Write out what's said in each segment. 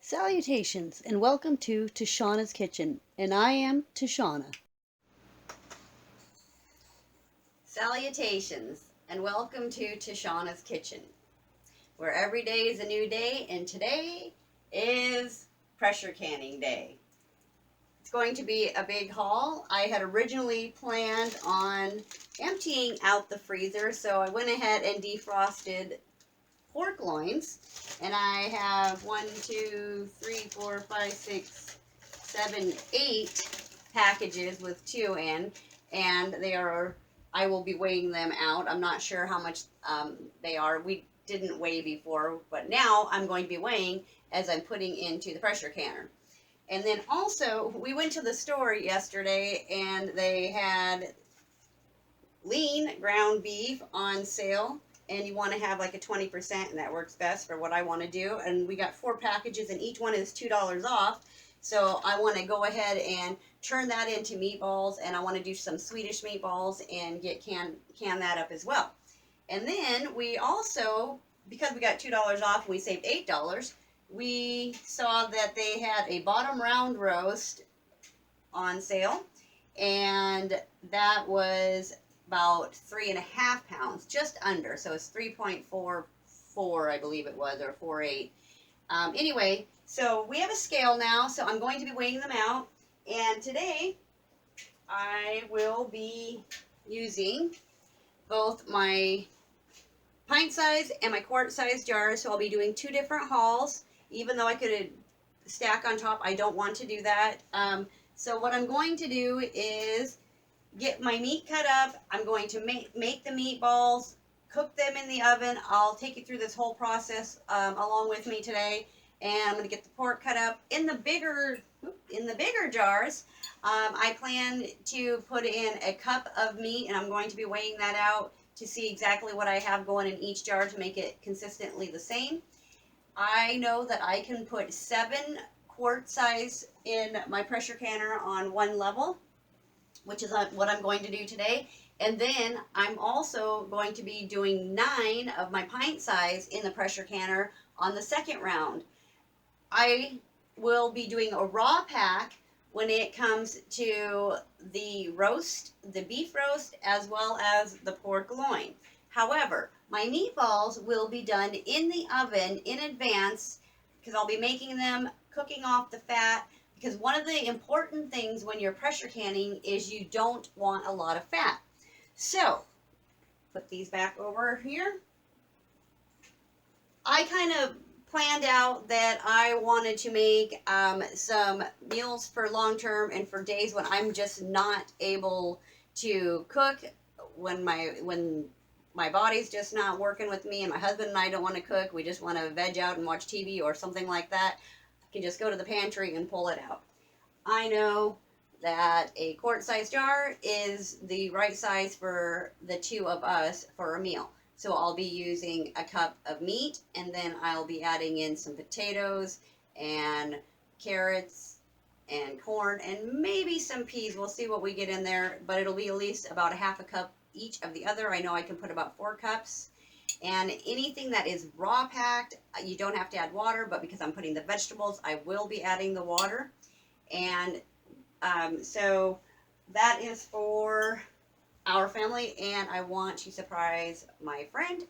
Salutations and welcome to Tashana's Kitchen, and I am Tashana. Salutations and welcome to Tashana's Kitchen, where every day is a new day, and today is pressure canning day. It's going to be a big haul. I had originally planned on emptying out the freezer, so I went ahead and defrosted pork loins, and I have 8 packages with 2 in, and I will be weighing them out. I'm not sure how much they are. We didn't weigh before, but now I'm going to be weighing as I'm putting into the pressure canner. And then also, we went to the store yesterday and they had lean ground beef on sale, and you want to have like a 20%, and that works best for what I want to do. And we got 4 packages, and each one is $2 off. So I want to go ahead and turn that into meatballs, and I want to do some Swedish meatballs and can that up as well. And then we also, because we got $2 off and we saved $8, we saw that they had a bottom round roast on sale, and that was about 3.5 pounds, just under. So it's 3.44, I believe it was, or 4.8. Anyway, so we have a scale now, so I'm going to be weighing them out. And today, I will be using both my pint size and my quart size jars. So I'll be doing 2 different hauls. Even though I could stack on top, I don't want to do that. So what I'm going to do is get my meat cut up. I'm going to make the meatballs, cook them in the oven. I'll take you through this whole process along with me today. And I'm going to get the pork cut up in the bigger jars. I plan to put in a cup of meat, and I'm going to be weighing that out to see exactly what I have going in each jar to make it consistently the same. I know that I can put 7 quart size in my pressure canner on one level, which is what I'm going to do today. And then I'm also going to be doing 9 of my pint size in the pressure canner on the second round. I will be doing a raw pack when it comes to the roast, the beef roast, as well as the pork loin. However, my meatballs will be done in the oven in advance, because I'll be making them, cooking off the fat, because one of the important things when you're pressure canning is you don't want a lot of fat. So, put these back over here. I kind of planned out that I wanted to make some meals for long term and for days when I'm just not able to cook, when my body's just not working with me, and my husband and I don't want to cook. We just want to veg out and watch TV or something like that. I can just go to the pantry and pull it out. I know that a quart-sized jar is the right size for the 2 of us for a meal. So I'll be using a cup of meat, and then I'll be adding in some potatoes and carrots and corn and maybe some peas. We'll see what we get in there, but it'll be at least about a half a cup each of the other. I know I can put about 4 cups. And anything that is raw packed, you don't have to add water, but because I'm putting the vegetables, I will be adding the water. And so that is for our family, and I want to surprise my friend,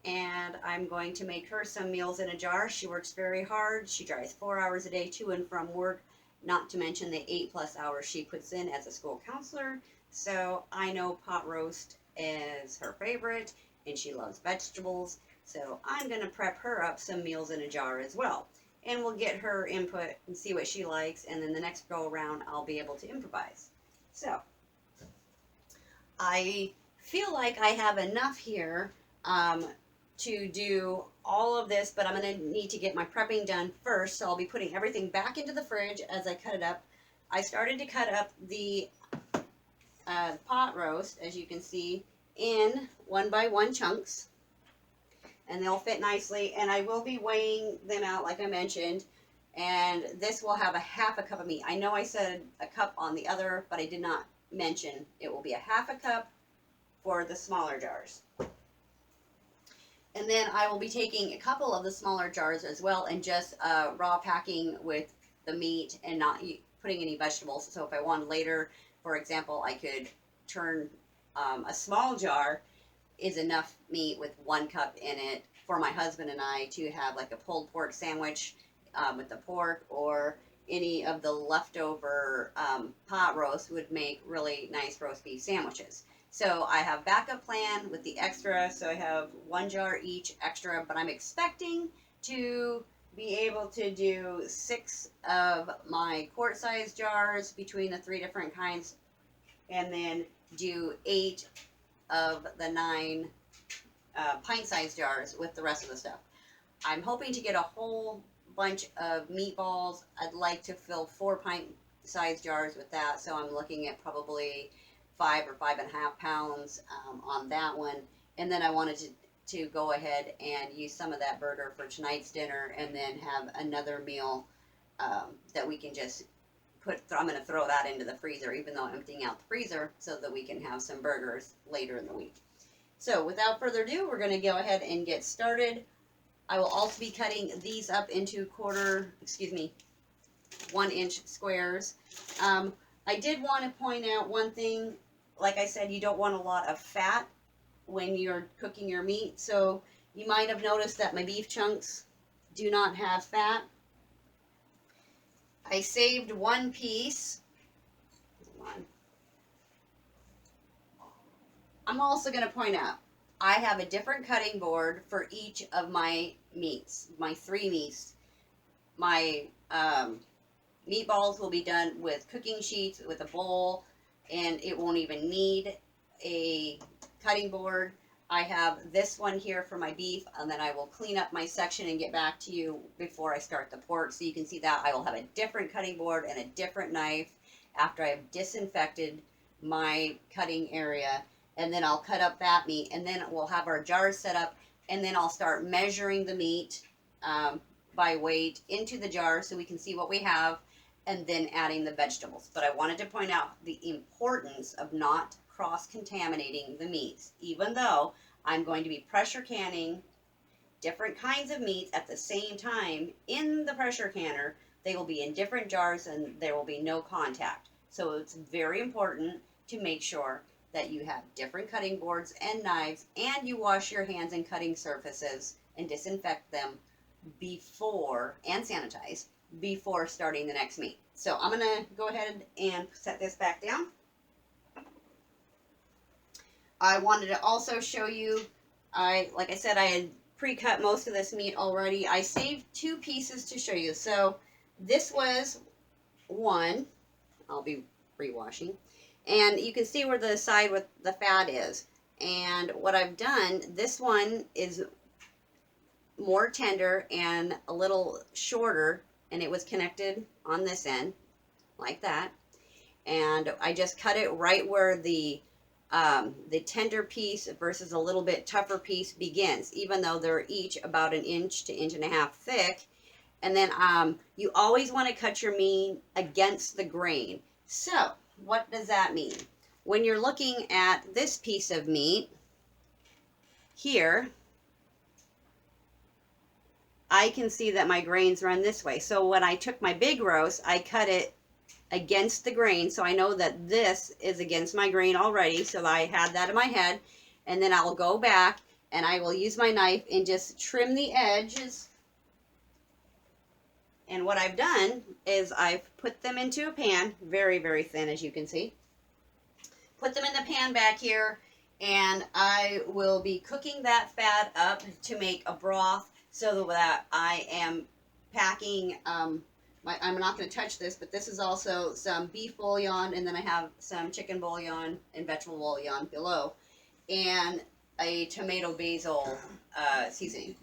and I'm going to make her some meals in a jar. She works very hard. She drives 4 hours a day to and from work, not to mention the 8+ hours she puts in as a school counselor. So I know pot roast is her favorite, and she loves vegetables. So I'm going to prep her up some meals in a jar as well. And we'll get her input and see what she likes, and then the next go around I'll be able to improvise. So I feel like I have enough here to do all of this, but I'm going to need to get my prepping done first. So I'll be putting everything back into the fridge as I cut it up. I started to cut up the pot roast, as you can see, in 1 by 1 chunks, and they'll fit nicely. And I will be weighing them out like I mentioned, and this will have a half a cup of meat. I know I said a cup on the other, but I did not mention it will be a half a cup for the smaller jars. And then I will be taking a couple of the smaller jars as well and just raw packing with the meat and not putting any vegetables. So if I wanted later, for example, I could turn a small jar is enough meat with 1 cup in it for my husband and I to have like a pulled pork sandwich with the pork, or any of the leftover pot roast would make really nice roast beef sandwiches. So I have backup plan with the extra, so I have 1 jar each extra, but I'm expecting to be able to do 6 of my quart-sized jars between the 3 different kinds, and then do 8 of the 9 pint-sized jars with the rest of the stuff. I'm hoping to get a whole bunch of meatballs. I'd like to fill 4 pint-sized jars with that, so I'm looking at probably 5 or 5.5 pounds on that one. And then I wanted to go ahead and use some of that burger for tonight's dinner, and then have another meal that we can just I'm going to throw that into the freezer, even though I'm emptying out the freezer, so that we can have some burgers later in the week. So without further ado, we're going to go ahead and get started. I will also be cutting these up into 1-inch squares. I did want to point out one thing. Like I said, you don't want a lot of fat when you're cooking your meat. So you might have noticed that my beef chunks do not have fat. I saved 1 piece. Hold on. I'm also going to point out, I have a different cutting board for each of my meats, my 3 meats. My meatballs will be done with cooking sheets, with a bowl, and it won't even need a cutting board. I have this one here for my beef, and then I will clean up my section and get back to you before I start the pork. So you can see that I will have a different cutting board and a different knife after I have disinfected my cutting area. And then I'll cut up that meat, and then we'll have our jars set up, and then I'll start measuring the meat by weight into the jar so we can see what we have, and then adding the vegetables. But I wanted to point out the importance of not cross-contaminating the meats. Even though I'm going to be pressure canning different kinds of meats at the same time in the pressure canner, they will be in different jars and there will be no contact. So it's very important to make sure that you have different cutting boards and knives, and you wash your hands and cutting surfaces and disinfect them before, and sanitize before starting the next meat. So I'm going to go ahead and set this back down. I wanted to also show you, like I said, I had pre-cut most of this meat already. I saved 2 pieces to show you. So this was one. I'll be rewashing. And you can see where the side with the fat is. And what I've done, this one is more tender and a little shorter, and it was connected on this end, like that. And I just cut it right where the tender piece versus a little bit tougher piece begins, even though they're each about 1 inch to 1.5 inches thick. And then you always want to cut your meat against the grain. So what does that mean? When you're looking at this piece of meat here, I can see that my grains run this way. So when I took my big roast, I cut it against the grain, so I know that this is against my grain already, so I had that in my head. And then I'll go back and I will use my knife and just trim the edges. And what I've done is I've put them into a pan, very, very thin, as you can see. Put them in the pan back here, and I will be cooking that fat up to make a broth, so that I am packing, I'm not going to touch this, but this is also some beef bouillon, and then I have some chicken bouillon and vegetable bouillon below, and a tomato basil seasoning.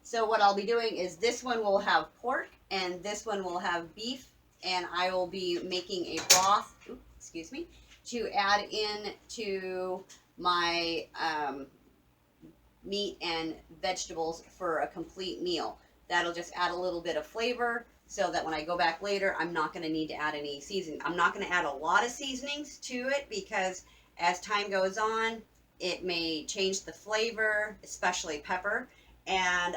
So what I'll be doing is this one will have pork, and this one will have beef, and I will be making a broth, to add in to my meat and vegetables for a complete meal. That'll just add a little bit of flavor, so that when I go back later, I'm not going to need to add any seasoning. I'm not going to add a lot of seasonings to it, because as time goes on, it may change the flavor, especially pepper. And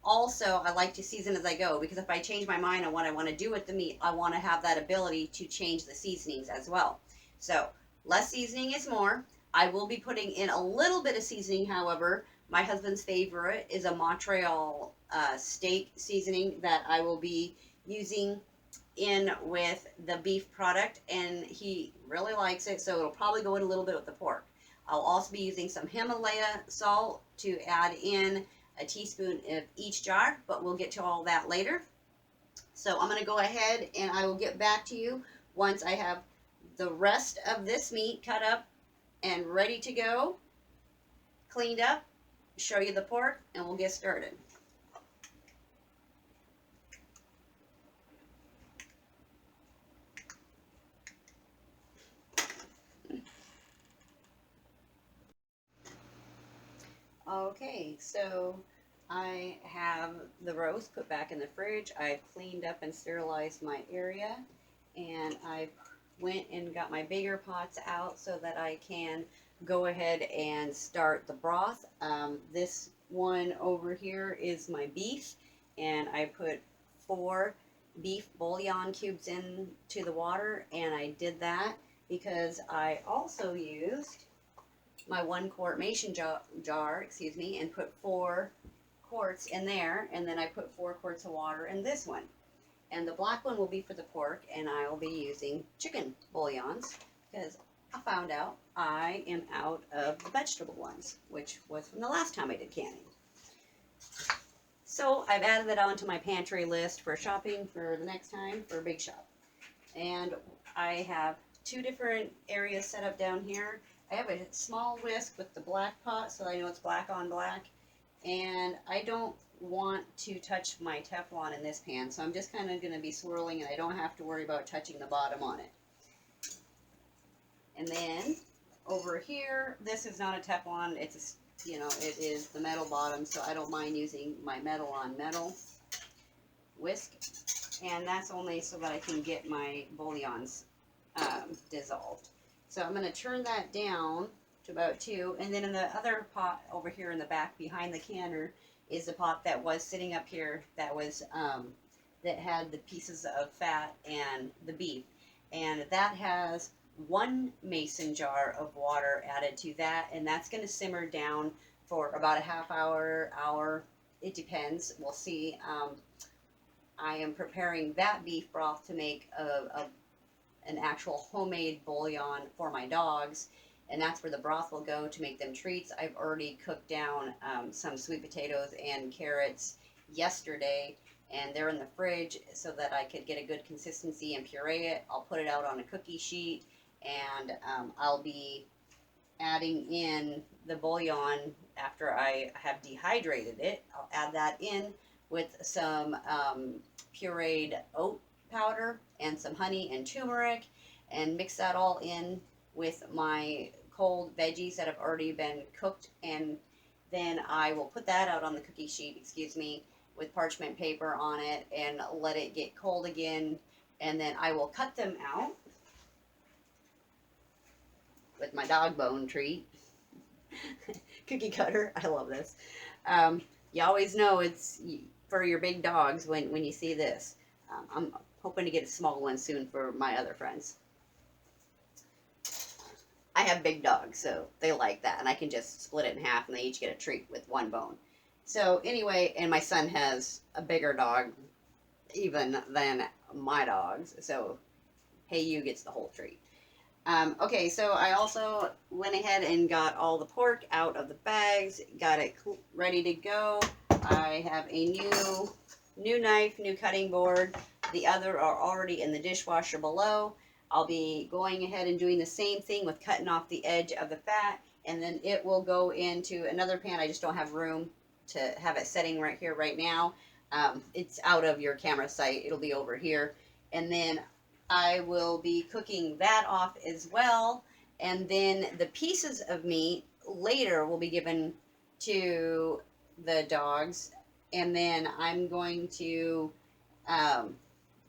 also, I like to season as I go, because if I change my mind on what I want to do with the meat, I want to have that ability to change the seasonings as well. So, less seasoning is more. I will be putting in a little bit of seasoning, however. My husband's favorite is a Montreal steak seasoning that I will be using in with the beef product, and he really likes it, so it'll probably go in a little bit with the pork. I'll also be using some Himalaya salt to add in a teaspoon of each jar, but we'll get to all that later. So I'm going to go ahead and I will get back to you once I have the rest of this meat cut up and ready to go, cleaned up, show you the pork, and we'll get started. Okay, so I have the roast put back in the fridge. I've cleaned up and sterilized my area, and I went and got my bigger pots out so that I can go ahead and start the broth. This one over here is my beef, and I put 4 beef bouillon cubes into the water, and I did that because I also used my 1 quart mason jar, excuse me, and put 4 quarts in there, and then I put 4 quarts of water in this one. And the black one will be for the pork, and I will be using chicken bouillons because I found out I am out of the vegetable ones, which was from the last time I did canning. So I've added that onto my pantry list for shopping for the next time for a big shop. And I have 2 different areas set up down here. I have a small whisk with the black pot, so I know it's black on black. And I don't want to touch my Teflon in this pan, so I'm just kind of going to be swirling, and I don't have to worry about touching the bottom on it. And then over here, this is not a Teflon, it's a, it is the metal bottom, so I don't mind using my metal on metal whisk. And that's only so that I can get my bouillons dissolved. So I'm going to turn that down to about 2, and then in the other pot over here in the back behind the canner is the pot that was sitting up here that was that had the pieces of fat and the beef, and that has 1 mason jar of water added to that, and that's going to simmer down for about a half hour. It depends. We'll see. I am preparing that beef broth to make an actual homemade bouillon for my dogs, and that's where the broth will go to make them treats. I've already cooked down some sweet potatoes and carrots yesterday, and they're in the fridge so that I could get a good consistency and puree it. I'll put it out on a cookie sheet, and I'll be adding in the bouillon after I have dehydrated it. I'll add that in with some pureed oat powder and some honey and turmeric, and mix that all in with my cold veggies that have already been cooked, and then I will put that out on the cookie sheet, excuse me, with parchment paper on it, and let it get cold again, and then I will cut them out with my dog bone treat. Cookie cutter, I love this. You always know it's for your big dogs when you see this. I'm hoping to get a small one soon for my other friends. I have big dogs, so they like that, and I can just split it in half, and they each get a treat with 1 bone. So anyway, and my son has a bigger dog even than my dogs, so Hey You gets the whole treat. Okay, so I also went ahead and got all the pork out of the bags, got it ready to go. I have a new knife, new cutting board. The other are already in the dishwasher below. I'll be going ahead and doing the same thing with cutting off the edge of the fat, and then it will go into another pan. I just don't have room to have it setting right here right now. It's out of your camera sight. It'll be over here. And then I will be cooking that off as well. And then the pieces of meat later will be given to the dogs. And then I'm going to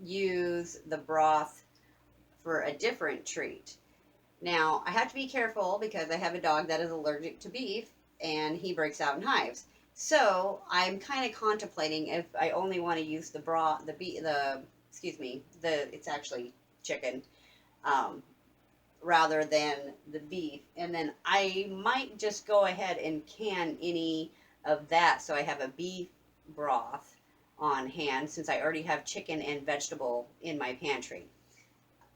use the broth for a different treat. Now, I have to be careful because I have a dog that is allergic to beef, and he breaks out in hives. So I'm kind of contemplating if I only want to use it's actually chicken, um, rather than the beef. And then I might just go ahead and can any of that so I have a beef broth on hand since I already have chicken and vegetable in my pantry,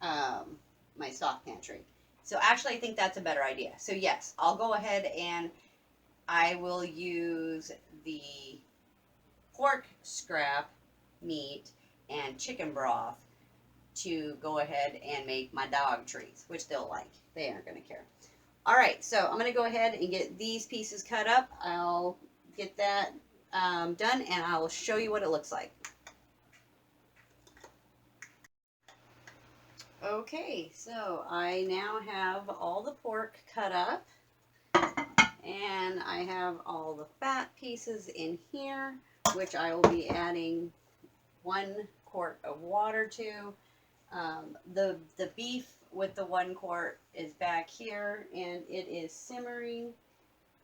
um, my stock pantry. So actually, I think that's a better idea. So yes, I'll go ahead and I will use the pork scrap meat and chicken broth to go ahead and make my dog treats, which they'll like. They aren't going to care. All right, so I'm going to go ahead and get these pieces cut up. I'll get that done, and I will show you what it looks like. Okay, so I now have all the pork cut up, and I have all the fat pieces in here, which I will be adding 1 quart of water to. The beef with the 1 quart is back here, and it is simmering,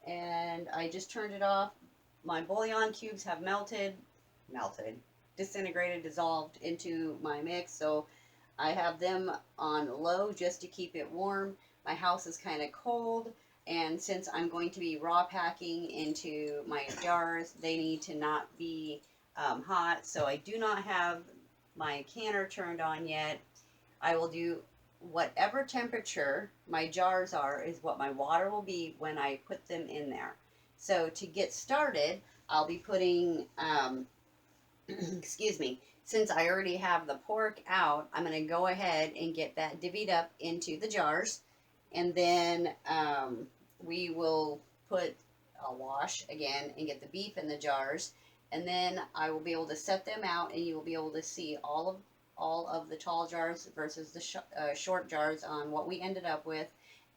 and I just turned it off. My bouillon cubes have melted, disintegrated, dissolved into my mix, so I have them on low just to keep it warm. My house is kind of cold, and since I'm going to be raw packing into my jars, they need to not be hot, so I do not have my canner turned on yet. I will do whatever temperature my jars are is what my water will be when I put them in there. So to get started, I'll be putting, excuse me, since I already have the pork out, I'm going to go ahead and get that divvied up into the jars. And then we will I'll wash again and get the beef in the jars. And then I will be able to set them out, and you will be able to see all of the tall jars versus the short jars on what we ended up with.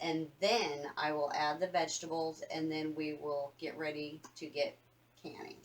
And then I will add the vegetables, and then we will get ready to get canning.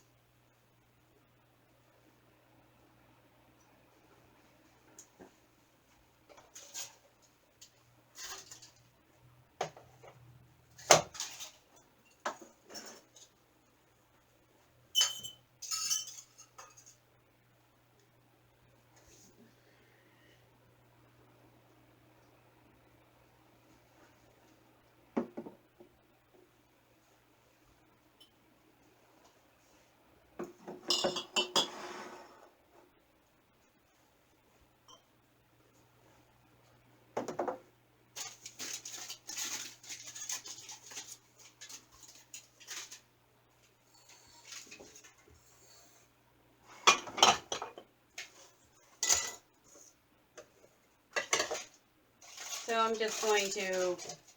So I'm just going to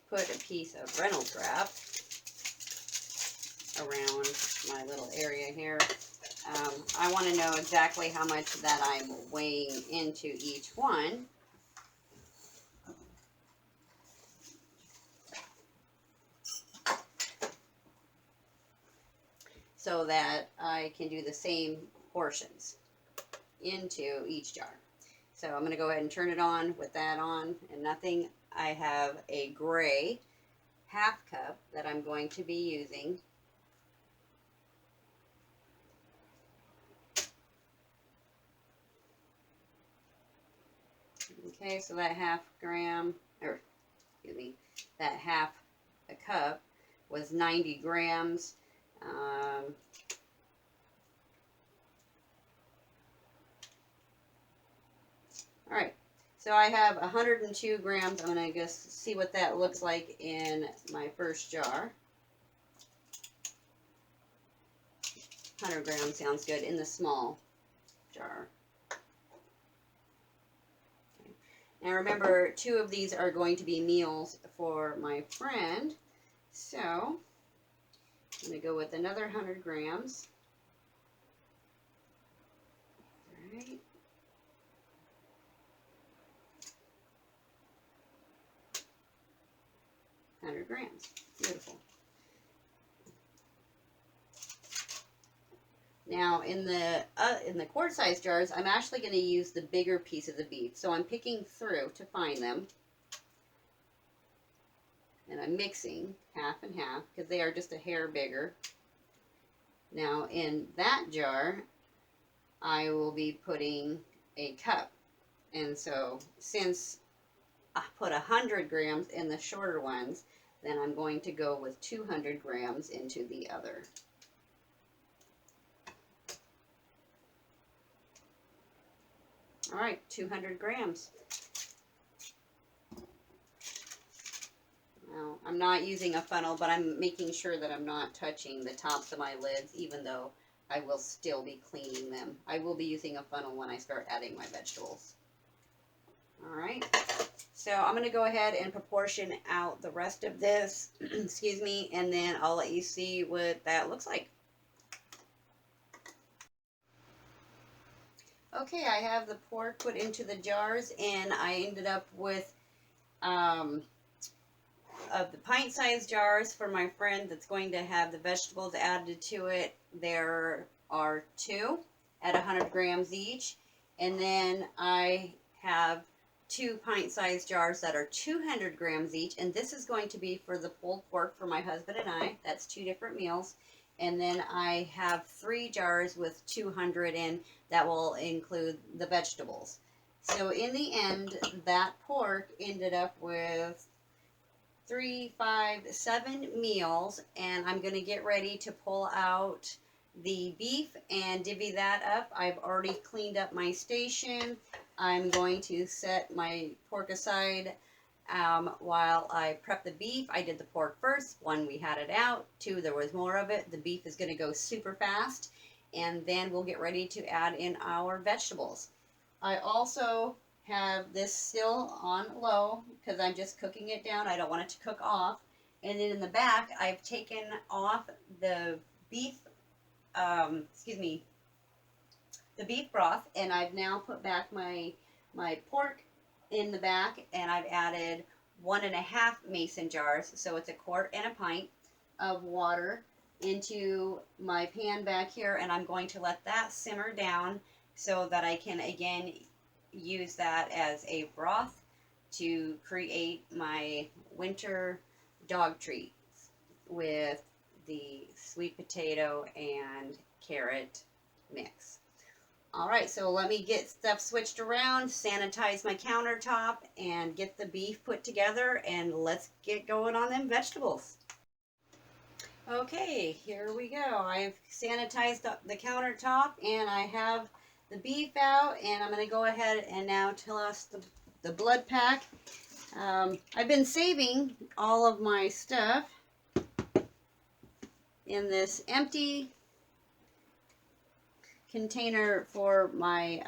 put a piece of Reynolds wrap around my little area here. I want to know exactly how much that I'm weighing into each one. So that I can do the same portions into each jar. So I'm going to go ahead and turn it on with that on and nothing. I have a gray 1/2 cup that I'm going to be using. Okay, so that 1/2 gram, or excuse me, that 1/2 a cup was 90 grams. All right, so I have 102 grams. I'm going to just see what that looks like in my first jar. 100 grams sounds good in the small jar. Okay. Now remember, 2 of these are going to be meals for my friend. So I'm going to go with another 100 grams. All right. Grams. Beautiful. Now in the quart size jars, I'm actually going to use the bigger piece of the beef. So I'm picking through to find them. And I'm mixing 1/2 and 1/2 because they are just a hair bigger. Now in that jar, I will be putting a cup. And so since I put 100 grams in the shorter ones, then I'm going to go with 200 grams into the other. All right, 200 grams. Now, I'm not using a funnel, but I'm making sure that I'm not touching the tops of my lids, even though I will still be cleaning them. I will be using a funnel when I start adding my vegetables. All right, so I'm going to go ahead and proportion out the rest of this, excuse me, and then I'll let you see what that looks like. Okay, I have the pork put into the jars, and I ended up with of the pint-sized jars for my friend that's going to have the vegetables added to it. There are 2 at 100 grams each, and then I have 2 pint-sized jars that are 200 grams each, and this is going to be for the pulled pork for my husband and I. That's 2 different meals. And then I have 3 jars with 200 in that will include the vegetables. So in the end, that pork ended up with 3, 5, 7 meals, and I'm going to get ready to pull out the beef and divvy that up. I've already cleaned up my station. I'm going to set my pork aside while I prep the beef. I did the pork first. 1, we had it out. 2, there was more of it. The beef is going to go super fast, and then we'll get ready to add in our vegetables. I also have this still on low because I'm just cooking it down. I don't want it to cook off. And then in the back, I've taken off the beef, the beef broth, and I've now put back my pork in the back, and I've added 1.5 mason jars, so it's 1/4 and a pint of water into my pan back here, and I'm going to let that simmer down so that I can again use that as a broth to create my winter dog treats with the sweet potato and carrot mix. All right, so let me get stuff switched around, sanitize my countertop, and get the beef put together, and let's get going on them vegetables. Okay, here we go. I've sanitized the countertop, and I have the beef out, and I'm going to go ahead and now toss the blood pack. I've been saving all of my stuff in this empty container for my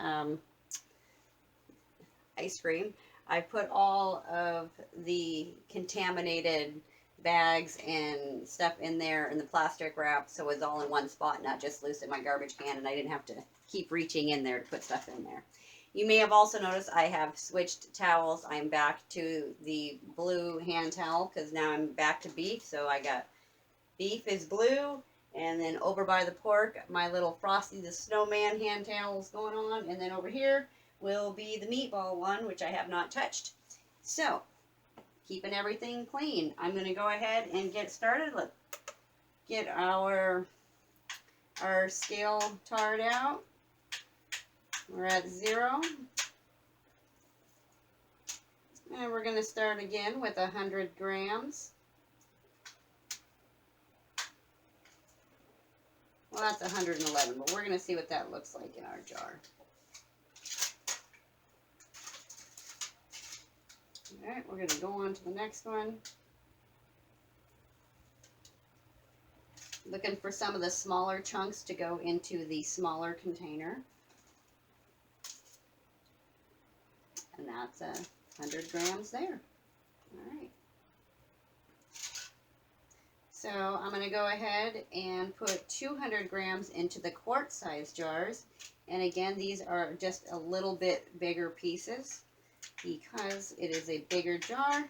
ice cream. I put all of the contaminated bags and stuff in there in the plastic wrap so it's all in one spot, not just loose in my garbage can, and I didn't have to keep reaching in there to put stuff in there. You may have also noticed I have switched towels. I'm back to the blue hand towel because now I'm back to beef. So I got beef is blue, and then over by the pork, my little Frosty the Snowman hand towel is going on, and then over here will be the meatball one, which I have not touched. So, keeping everything clean, I'm going to go ahead and get started. Let's get our scale tarred out. We're at 0. And we're going to start again with 100 grams. Well, that's 111, but we're going to see what that looks like in our jar. All right, we're going to go on to the next one. Looking for some of the smaller chunks to go into the smaller container. And that's 100 grams there. All right. So I'm going to go ahead and put 200 grams into the quart-sized jars. And again, these are just a little bit bigger pieces because it is a bigger jar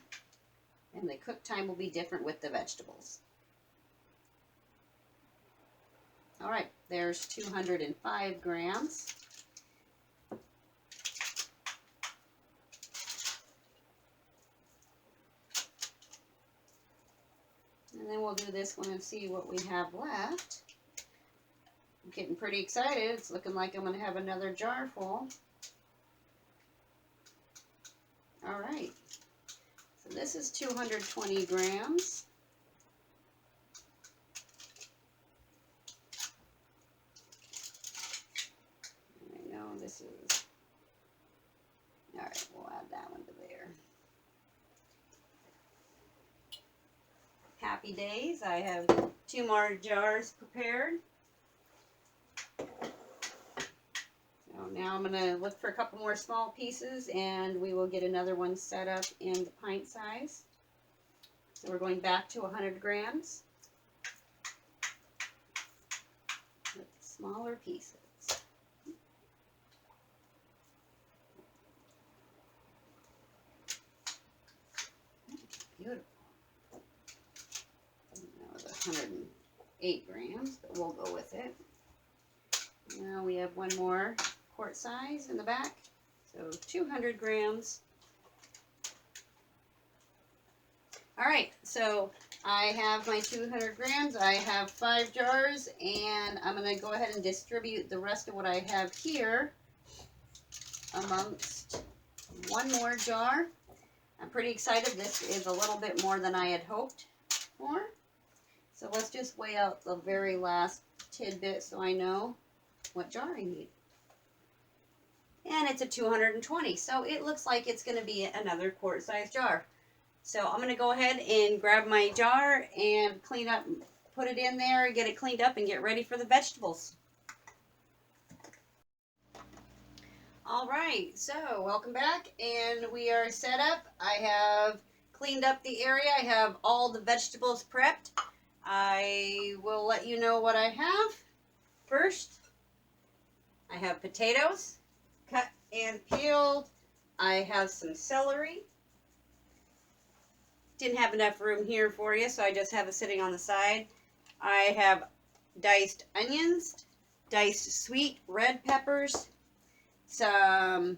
and the cook time will be different with the vegetables. All right, there's 205 grams. And then we'll do this one and see what we have left. I'm getting pretty excited. It's looking like I'm going to have another jar full. All right. So this is 220 grams. I know this is, all right, we'll add that one to there. Happy days. I have 2 more jars prepared. So now I'm going to look for a couple more small pieces and we will get another one set up in the pint size. So we're going back to 100 grams with smaller pieces. Beautiful. That was 108 grams, but we'll go with it. Now we have one more quart size in the back, so 200 grams. All right, so I have my 200 grams. I have 5 jars, and I'm going to go ahead and distribute the rest of what I have here amongst one more jar. I'm pretty excited. This is a little bit more than I had hoped for. So let's just weigh out the very last tidbit so I know what jar I need. And it's a 220, so it looks like it's going to be another quart-size jar. So I'm going to go ahead and grab my jar and clean up, put it in there, get it cleaned up, and get ready for the vegetables. All right, so welcome back, and we are set up. I have cleaned up the area. I have all the vegetables prepped. I will let you know what I have. First, I have potatoes, cut and peeled. I have some celery. Didn't have enough room here for you, so I just have it sitting on the side. I have diced onions, diced sweet red peppers, some,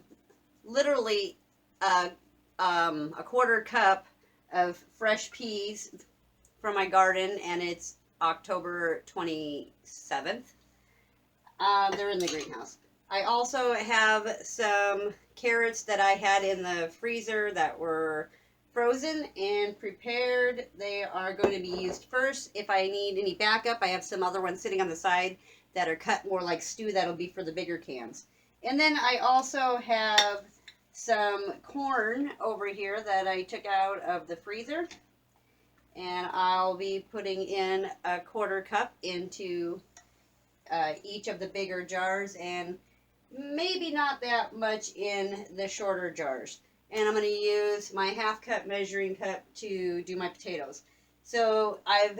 literally a quarter cup of fresh peas from my garden, and it's October 27th. They're in the greenhouse. I also have some carrots that I had in the freezer that were frozen and prepared. They are going to be used first. If I need any backup, I have some other ones sitting on the side that are cut more like stew. That'll be for the bigger cans. And then I also have some corn over here that I took out of the freezer. And I'll be putting in a quarter cup into each of the bigger jars, and maybe not that much in the shorter jars. And I'm going to use my half cup measuring cup to do my potatoes. So I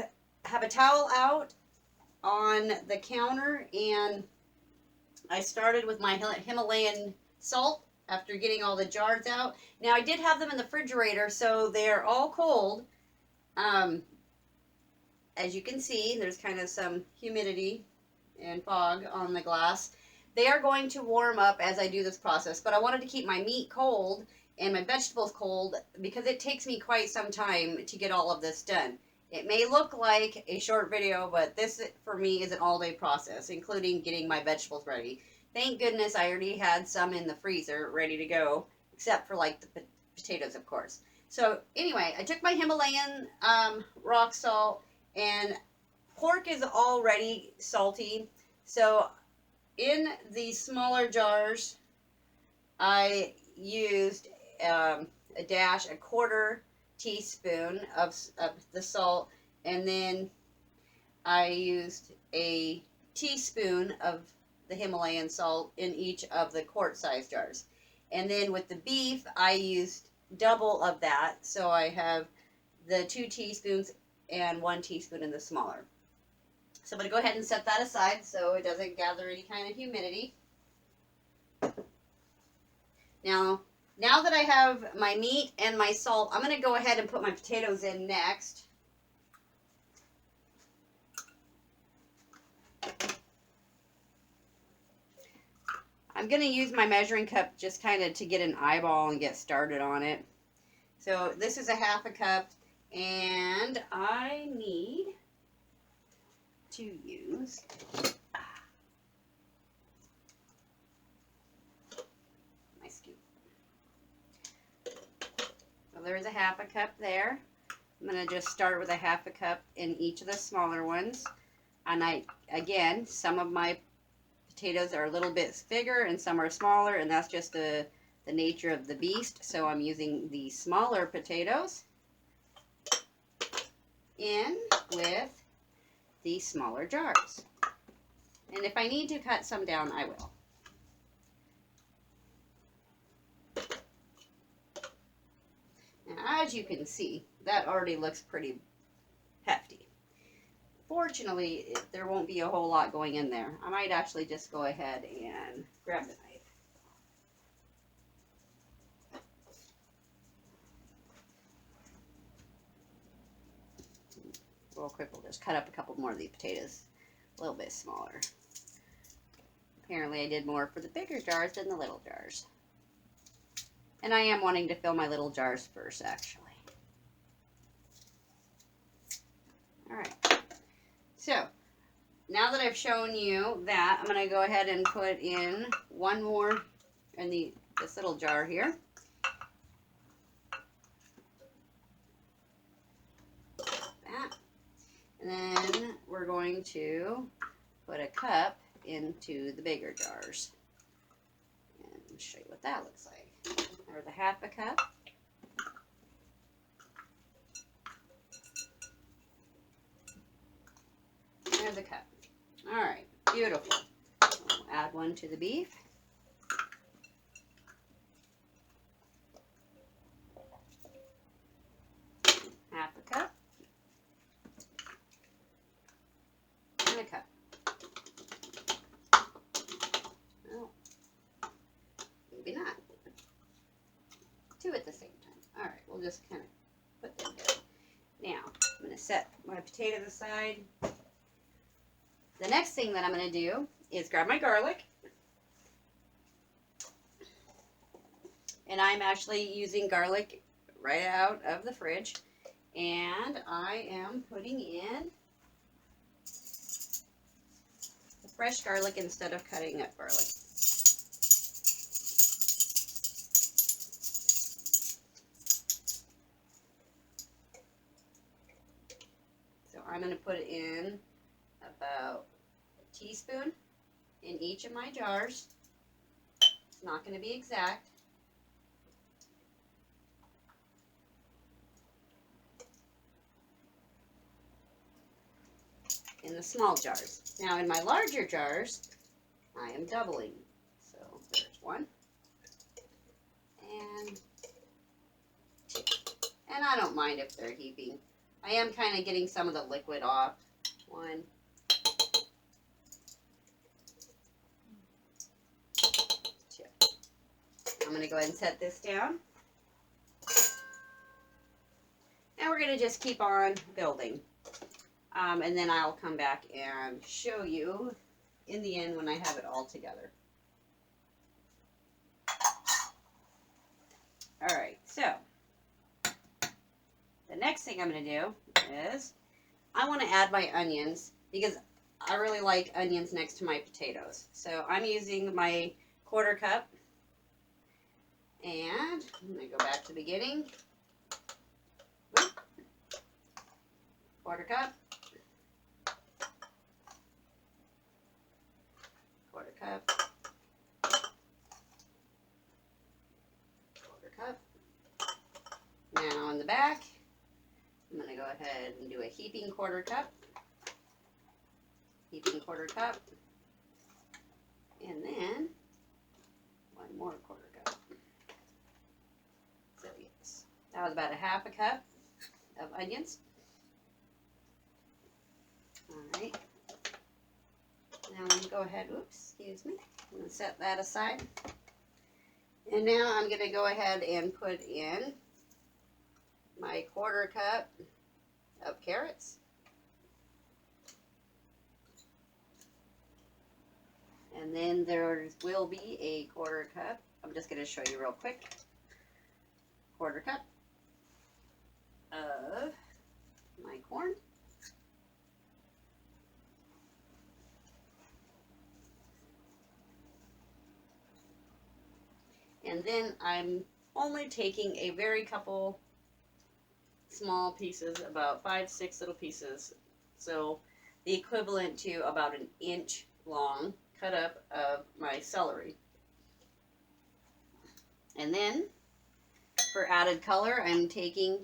have a towel out on the counter, and I started with my Himalayan salt after getting all the jars out. Now I did have them in the refrigerator, so they're all cold. As you can see, there's kind of some humidity and fog on the glass. They are going to warm up as I do this process, but I wanted to keep my meat cold and my vegetables cold because it takes me quite some time to get all of this done. It may look like a short video, but this for me is an all-day process, including getting my vegetables ready. Thank goodness I already had some in the freezer ready to go, except for like the potatoes, of course. So anyway, I took my Himalayan rock salt, and pork is already salty. So in the smaller jars, I used a quarter teaspoon of the salt, and then I used a teaspoon of the Himalayan salt in each of the quart-size jars. And then with the beef, I used double of that, so I have the 2 teaspoons and 1 teaspoon in the smaller. So I'm going to go ahead and set that aside so it doesn't gather any kind of humidity. Now that I have my meat and my salt, I'm going to go ahead and put my potatoes in next. I'm going to use my measuring cup just kind of to get an eyeball and get started on it. So this is a half a cup, and I need to use there's a half a cup there. I'm going to just start with a half a cup in each of the smaller ones. And again, some of my potatoes are a little bit bigger and some are smaller, and that's just the nature of the beast. So I'm using the smaller potatoes in with the smaller jars. And if I need to cut some down, I will. Now, as you can see, that already looks pretty hefty. Fortunately, there won't be a whole lot going in there. I might actually just go ahead and grab the knife. Real quick, we'll just cut up a couple more of these potatoes, a little bit smaller. Apparently I did more for the bigger jars than the little jars. And I am wanting to fill my little jars first, actually. Alright, so now that I've shown you that, I'm going to go ahead and put in one more in this little jar here. That. And then we're going to put a cup into the bigger jars. And I'll show you what that looks like. There's a half a cup. There's a cup. Alright, beautiful. We'll add one to the beef. Half a cup. And a cup. Oh, maybe not. Two at the same time. Alright, we'll just kind of put them there. Now, I'm going to set my potatoes aside. The next thing that I'm going to do is grab my garlic. And I'm actually using garlic right out of the fridge. And I am putting in the fresh garlic instead of cutting up garlic. So I'm going to put in about a teaspoon in each of my jars. It's not going to be exact. In the small jars. Now in my larger jars, I am doubling. So there's one and two. And I don't mind if they're heaping. I am kind of getting some of the liquid off. One, two. I'm going to go ahead and set this down. And we're going to just keep on building. And then I'll come back and show you in the end when I have it all together. Alright, so the next thing I'm going to do is I want to add my onions because I really like onions next to my potatoes. So I'm using my 1/4 cup, and I'm going to go back to the beginning. 1/4 cup. 1/4 cup. 1/4 cup. Now on the back, I'm going to go ahead and do a heaping 1/4 cup. Heaping 1/4 cup. And then one more 1/4 cup. So yes, that was about a half a cup of onions. Alright. Now I'm going to go ahead, excuse me. I'm going to set that aside. And now I'm going to go ahead and put in my 1/4 cup of carrots. And then there will be a 1/4 cup. I'm just going to show you real quick. 1/4 cup of my corn. And then I'm only taking a very couple small pieces, about 5-6 little pieces. So the equivalent to about an inch long cut up of my celery. And then for added color, I'm taking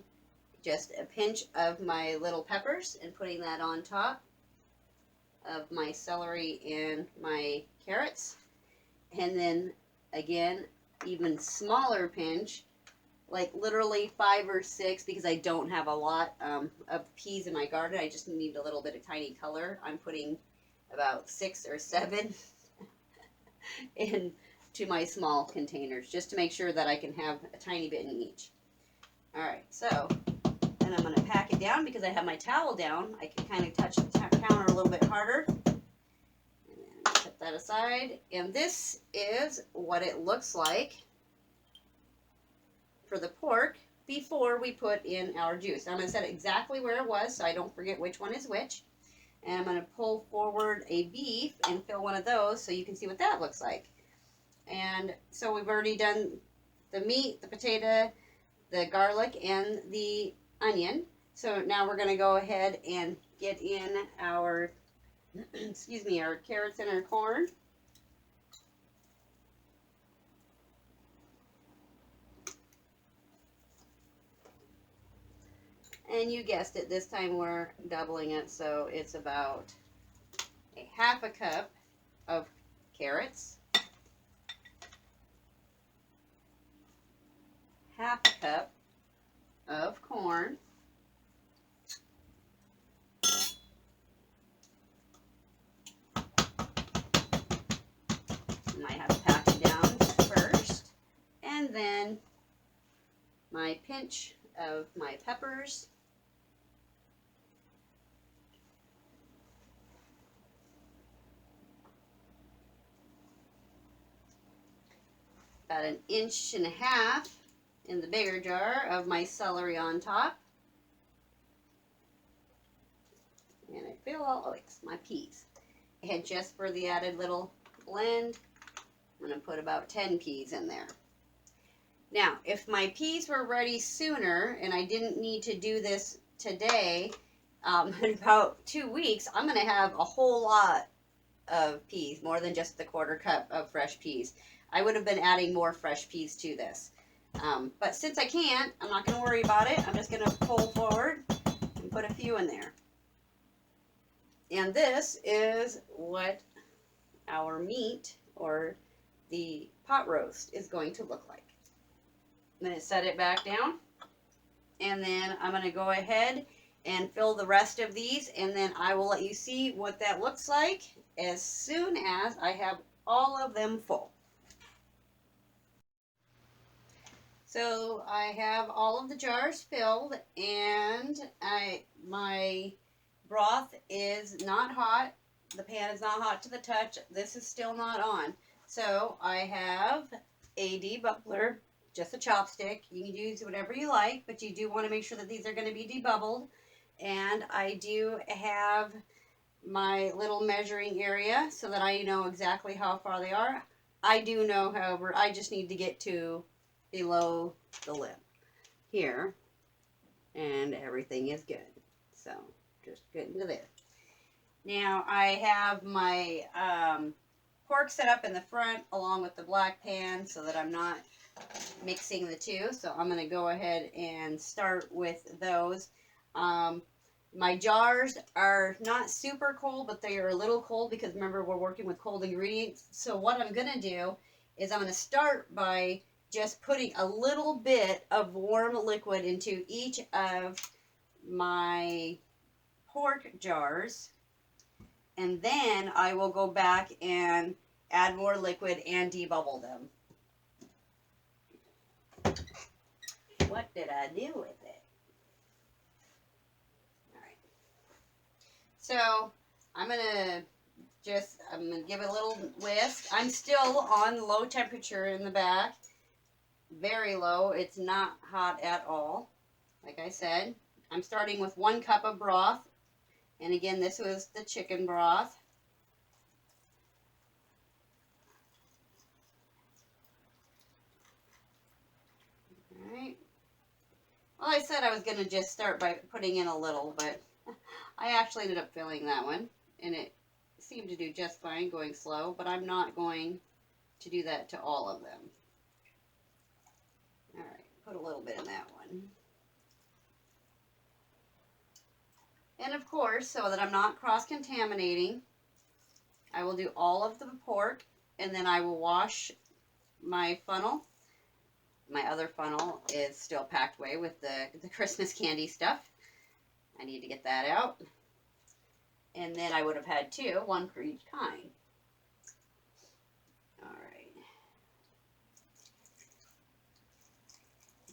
just a pinch of my little peppers and putting that on top of my celery and my carrots. And then again, even smaller pinch, like literally 5 or 6, because I don't have a lot of peas in my garden. I just need a little bit of tiny color. I'm putting about 6 or 7 into my small containers, just to make sure that I can have a tiny bit in each. All right, so then I'm going to pack it down because I have my towel down. I can kind of touch the counter a little bit harder. And then put that aside. And this is what it looks like for the pork before we put in our juice. I'm going to set it exactly where it was so I don't forget which one is which. And I'm going to pull forward a beef and fill one of those so you can see what that looks like. And so we've already done the meat, the potato, the garlic, and the onion. So now we're going to go ahead and get in our, excuse me, our carrots and our corn. And you guessed it, this time we're doubling it, so it's about a half a cup of carrots, half a cup of corn, might have to pack it down first, and then my pinch of my peppers, about 1.5 inches in the bigger jar of my celery on top. And I fill all, my peas. And just for the added little blend, I'm going to put about 10 peas in there. Now, if my peas were ready sooner and I didn't need to do this today, in about 2 weeks, I'm going to have a whole lot of peas, more than just the 1/4 cup of fresh peas. I would have been adding more fresh peas to this. But since I can't, I'm not going to worry about it. I'm just going to pull forward and put a few in there. And this is what our meat, or the pot roast, is going to look like. I'm going to set it back down. And then I'm going to go ahead and fill the rest of these. And then I will let you see what that looks like as soon as I have all of them full. So I have all of the jars filled, and my broth is not hot. The pan is not hot to the touch. This is still not on. So I have a debubbler, just a chopstick. You can use whatever you like, but you do want to make sure that these are going to be debubbled. And I do have my little measuring area so that I know exactly how far they are. I do know, however, I just need to get to below the lip here, and everything is good. So just get into there. Now I have my pork set up in the front along with the black pan so that I'm not mixing the two. So I'm going to go ahead and start with those. My jars are not super cold, but they are a little cold because remember, we're working with cold ingredients. So what I'm going to do is I'm going to start by just putting a little bit of warm liquid into each of my pork jars, and then I will go back and add more liquid and debubble them. What did I do with it? Alright. So I'm gonna give it a little whisk. I'm still on low temperature in the back. Very low. It's not hot at all. Like I said, I'm starting with 1 cup of broth. And again, this was the chicken broth. Alright. Well, I said said I was going to just start by putting in a little, but I actually ended up filling that one, and it seemed to do just fine going slow, but I'm not going to do that to all of them. All right, put a little bit in that one. And of course, so that I'm not cross-contaminating, I will do all of the pork, and then I will wash my funnel. My other funnel is still packed away with the Christmas candy stuff. I need to get that out. And then I would have had two, one for each kind. All right.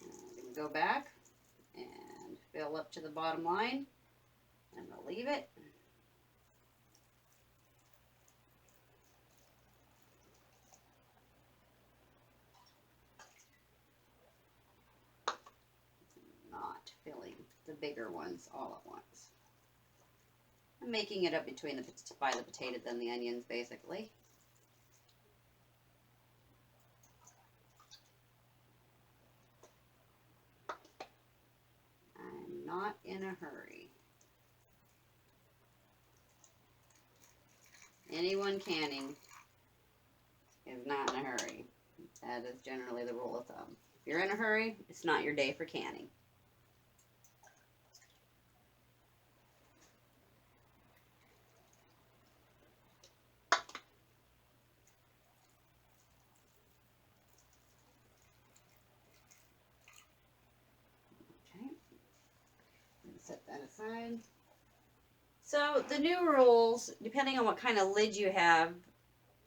I'm going to go back and fill up to the bottom line. I'm going to leave it. Not filling the bigger ones all at once. I'm making it up between by the potatoes and the onions, basically. I'm not in a hurry. Anyone canning is not in a hurry. That is generally the rule of thumb. If you're in a hurry, it's not your day for canning. Okay, set that aside. So the new rules, depending on what kind of lid you have,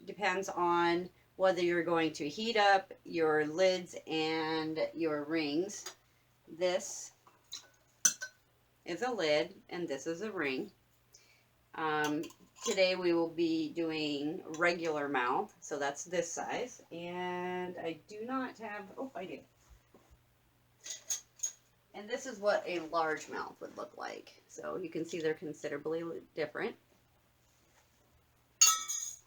depends on whether you're going to heat up your lids and your rings. This is a lid and this is a ring. Today we will be doing regular mouth, so that's this size. And I do not have, oh, I do. And this is what a large mouth would look like. So you can see they're considerably different.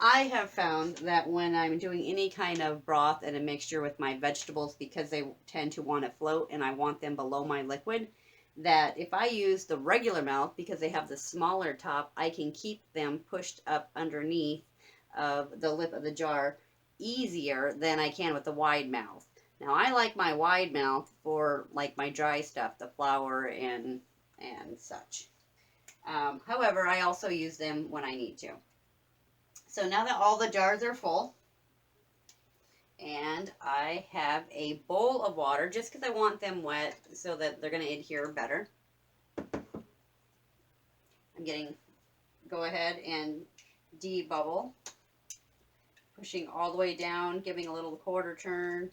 I have found that when I'm doing any kind of broth and a mixture with my vegetables, because they tend to want to float and I want them below my liquid, that if I use the regular mouth, because they have the smaller top, I can keep them pushed up underneath of the lip of the jar easier than I can with the wide mouth. Now I like my wide mouth for like my dry stuff, the flour and such. However, I also use them when I need to. So now that all the jars are full, and I have a bowl of water just because I want them wet so that they're going to adhere better. I'm go ahead and debubble, pushing all the way down, giving a little quarter turn.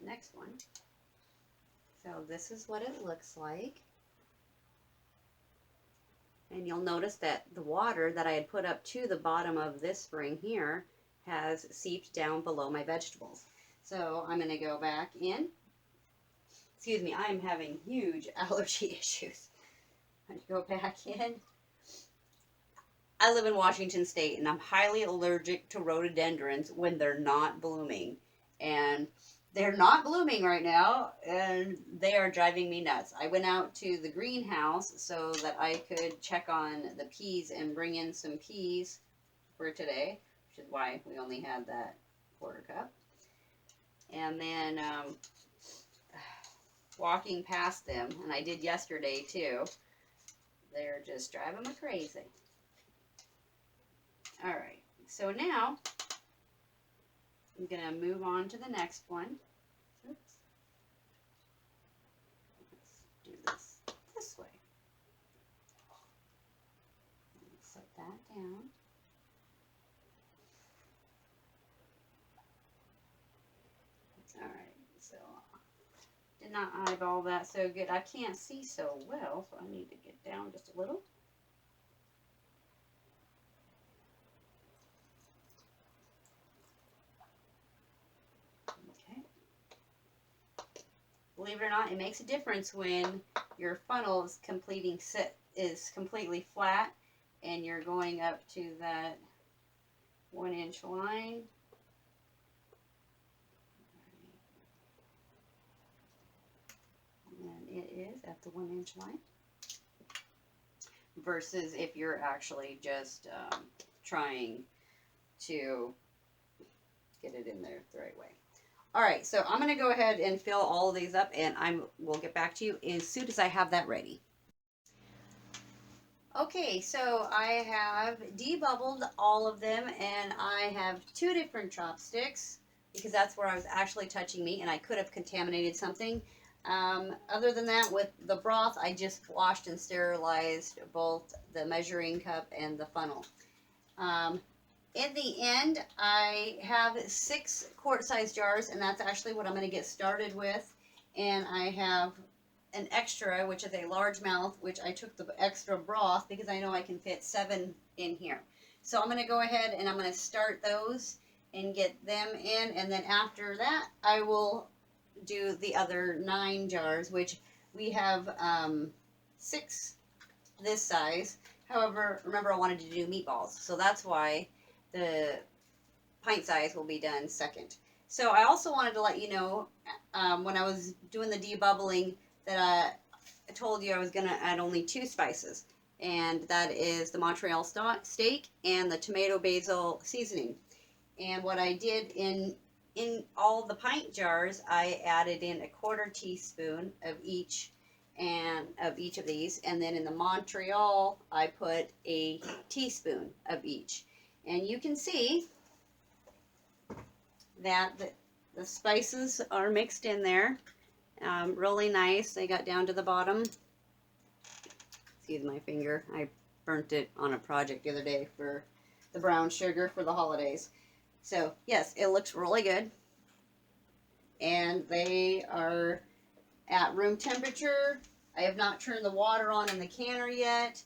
Next one. So this is what it looks like. And you'll notice that the water that I had put up to the bottom of this ring here has seeped down below my vegetables. So I'm going to go back in. Excuse me, I'm having huge allergy issues. I'm going to go back in. I live in Washington State and I'm highly allergic to rhododendrons when they're not blooming. And they're not blooming right now, and they are driving me nuts. I went out to the greenhouse so that I could check on the peas and bring in some peas for today, which is why we only had that quarter cup. And then walking past them, and I did yesterday too, they're just driving me crazy. All right, so now I'm going to move on to the next one. Oops. Let's do this way. Set that down. All right, so did not eyeball that so good. I can't see so well, so I need to get down just a little. believe it or not, it makes a difference when your funnel is completely flat and you're going up to that 1-inch line. And it is at the 1-inch line. Versus if you're actually just trying to get it in there the right way. All right, so I'm going to go ahead and fill all of these up, and we'll get back to you as soon as I have that ready. Okay, so I have debubbled all of them, and I have 2 different chopsticks because that's where I was actually touching meat, and I could have contaminated something. Other than that, with the broth, I just washed and sterilized both the measuring cup and the funnel. In the end, I have 6 quart-sized jars, and that's actually what I'm going to get started with. And I have an extra, which is a largemouth, which I took the extra broth because I know I can fit 7 in here. So I'm going to go ahead and I'm going to start those and get them in, and then after that, I will do the other 9 jars, which we have 6 this size. However, remember I wanted to do meatballs, so that's why the pint size will be done second. So I also wanted to let you know, when I was doing the debubbling, that I told you I was going to add only 2 spices, and that is the Montreal steak and the tomato basil seasoning. And what I did in all the pint jars, I added in a 1/4 teaspoon of each of these, and then in the Montreal I put a teaspoon of each. And you can see that the spices are mixed in there really nice. They got down to the bottom. Excuse my finger, I burnt it on a project the other day for the brown sugar for the holidays. So yes, it looks really good, and they are at room temperature. I have not turned the water on in the canner yet.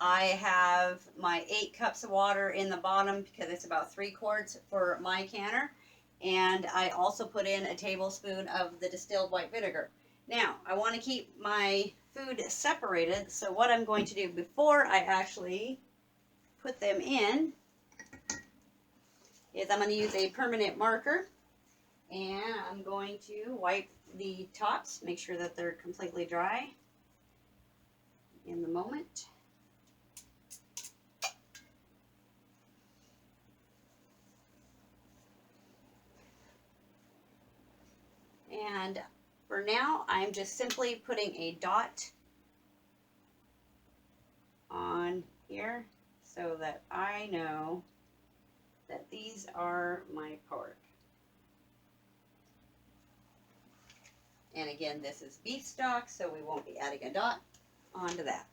I have my 8 cups of water in the bottom because it's about 3 quarts for my canner, and I also put in a tablespoon of the distilled white vinegar. Now I want to keep my food separated, so what I'm going to do before I actually put them in is I'm going to use a permanent marker, and I'm going to wipe the tops, make sure that they're completely dry in the moment. And for now, I'm just simply putting a dot on here so that I know that these are my pork. And again, this is beef stock, so we won't be adding a dot onto that.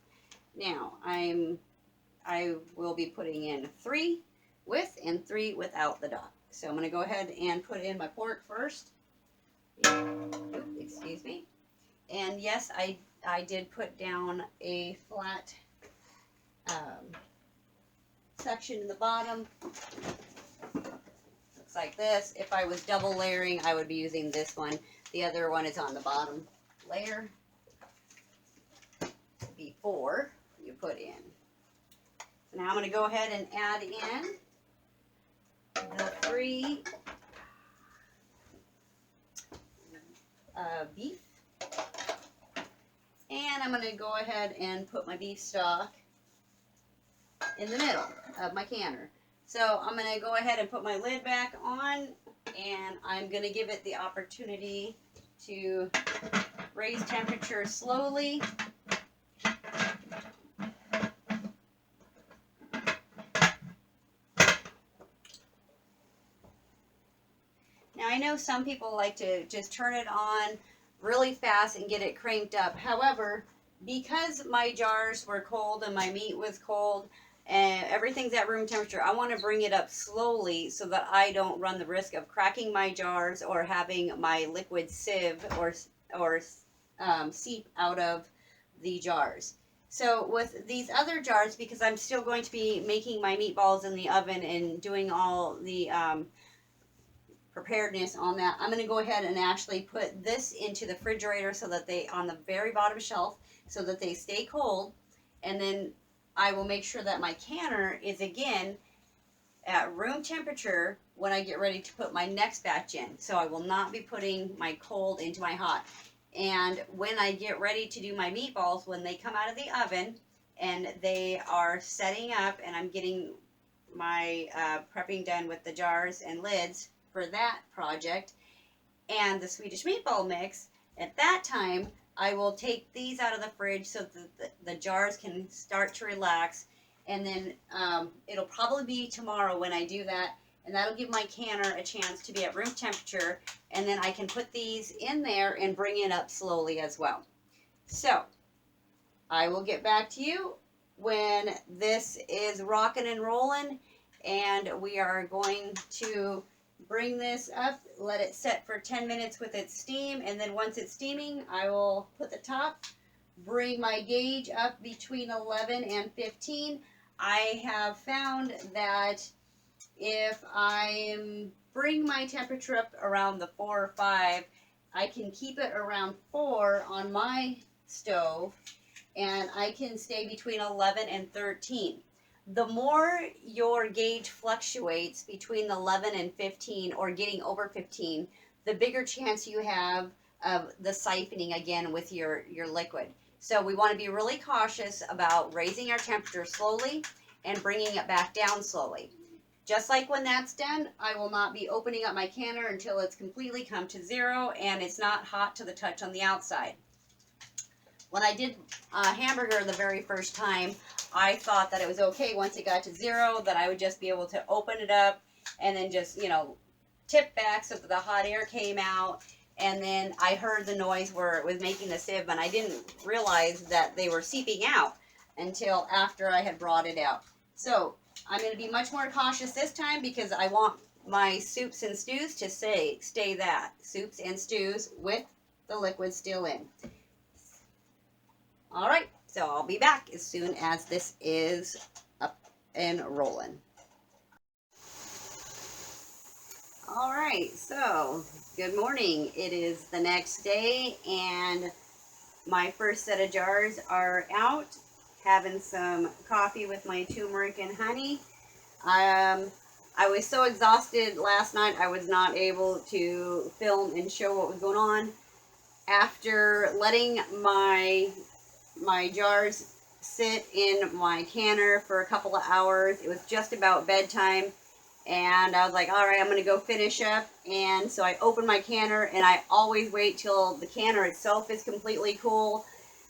Now, I will be putting in 3 with and 3 without the dot. So I'm going to go ahead and put in my pork first. Excuse me. And yes, I did put down a flat section in the bottom. Looks like this. If I was double layering, I would be using this one. The other one is on the bottom layer before you put in. So now I'm going to go ahead and add in the 3 beef, and I'm going to go ahead and put my beef stock in the middle of my canner. So I'm going to go ahead and put my lid back on, and I'm going to give it the opportunity to raise temperature slowly. Now I know some people like to just turn it on really fast and get it cranked up. However, because my jars were cold and my meat was cold and everything's at room temperature, I want to bring it up slowly so that I don't run the risk of cracking my jars or having my liquid sieve or seep out of the jars. So with these other jars, because I'm still going to be making my meatballs in the oven and doing all the preparedness on that, I'm going to go ahead and actually put this into the refrigerator so that they, on the very bottom shelf, so that they stay cold. And then I will make sure that my canner is again at room temperature when I get ready to put my next batch in. So I will not be putting my cold into my hot. And when I get ready to do my meatballs, when they come out of the oven and they are setting up and I'm getting my prepping done with the jars and lids for that project and the Swedish meatball mix, at that time I will take these out of the fridge so that the jars can start to relax. And then it'll probably be tomorrow when I do that, and that'll give my canner a chance to be at room temperature, and then I can put these in there and bring it up slowly as well. So I will get back to you when this is rocking and rolling, and we are going to bring this up, let it set for 10 minutes with its steam, and then once it's steaming, I will put the top, bring my gauge up between 11 and 15. I have found that if I bring my temperature up around the 4 or 5, I can keep it around 4 on my stove, and I can stay between 11 and 13. The more your gauge fluctuates between 11 and 15 or getting over 15, the bigger chance you have of the siphoning again with your liquid. So we want to be really cautious about raising our temperature slowly and bringing it back down slowly. Just like when that's done, I will not be opening up my canner until it's completely come to 0 and it's not hot to the touch on the outside. When I did hamburger the very first time, I thought that it was okay once it got to 0 that I would just be able to open it up and then just, tip back so that the hot air came out. And then I heard the noise where it was making the sieve, and I didn't realize that they were seeping out until after I had brought it out. So I'm going to be much more cautious this time because I want my soups and stews to stay that. Soups and stews with the liquid still in. All right, so I'll be back as soon as this is up and rolling. All right, so good morning. It is the next day, and my first set of jars are out. Having some coffee with my turmeric and honey. I was so exhausted last night, I was not able to film and show what was going on. After letting my jars sit in my canner for a couple of hours, it was just about bedtime. And I was like, all right, I'm going to go finish up. And so I opened my canner, and I always wait till the canner itself is completely cool.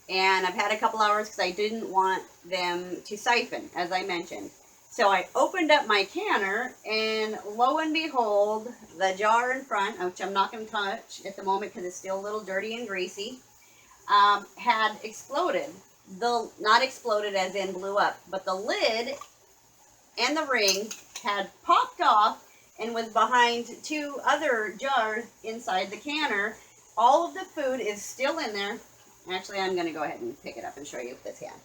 And I've had a couple hours because I didn't want them to siphon, as I mentioned. So I opened up my canner, and lo and behold, the jar in front, which I'm not going to touch at the moment because it's still a little dirty and greasy, had exploded. Not exploded as in blew up, but the lid and the ring had popped off and was behind 2 other jars inside the canner. All of the food is still in there. Actually, I'm going to go ahead and pick it up and show you with this hand.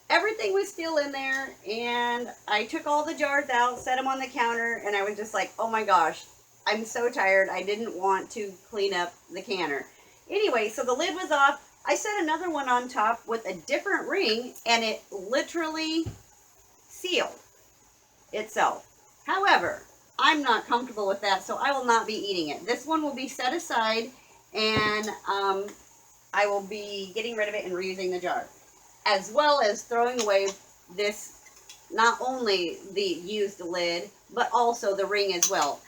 Everything was still in there, and I took all the jars out, set them on the counter, and I was just like, oh my gosh, I'm so tired. I didn't want to clean up the canner. Anyway, so the lid was off. I set another one on top with a different ring, and it literally sealed itself. However, I'm not comfortable with that, so I will not be eating it. This one will be set aside, and I will be getting rid of it and reusing the jar, as well as throwing away this, not only the used lid, but also the ring as well.